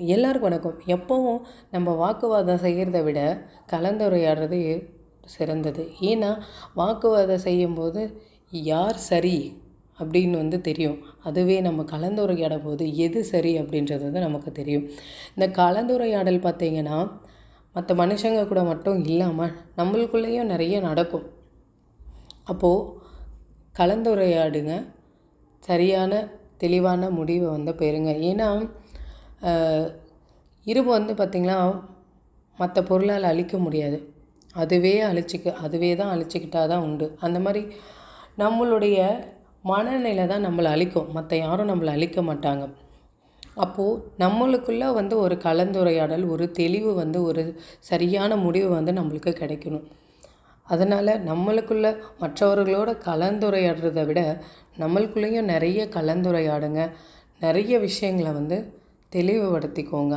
எல்லாருக்கும் வணக்கம். எப்பவும் நம்ம வாக்குவாதம் செய்கிறத விட கலந்துரையாடுறது சிறந்தது. ஏன்னா வாக்குவாதம் செய்யும்போது யார் சரி அப்படின்னு தெரியும். அதுவே நம்ம கலந்துரையாடும் போது எது சரி அப்படின்றது நமக்கு தெரியும். இந்த கலந்துரையாடல் பார்த்திங்கன்னா மற்ற மனுஷங்க கூட மட்டும் இல்லாமல் நம்மளுக்குள்ளேயும் நிறைய நடக்கும். அப்போது கலந்துரையாடுங்க, சரியான தெளிவான முடிவை பெறுங்க. ஏன்னா இரும்பு பார்த்திங்கன்னா மற்ற பொருளால் அழிக்க முடியாது. அதுவே தான் அழிச்சிக்கிட்டால் தான் உண்டு. அந்த மாதிரி நம்மளுடைய மனநிலை தான் நம்மளை அழிக்கும். மற்ற யாரும் நம்மளை அழிக்க மாட்டாங்க. அப்போது நம்மளுக்குள்ளே ஒரு கலந்துரையாடல், ஒரு தெளிவு ஒரு சரியான முடிவு நம்மளுக்கு கிடைக்கணும். அதனால் நம்மளுக்குள்ளே மற்றவர்களோட கலந்துரையாடுறத விட நம்மளுக்குள்ளேயும் நிறைய கலந்துரையாடுங்க. நிறைய விஷயங்களை தெளிவுபடுத்திக்கோங்க.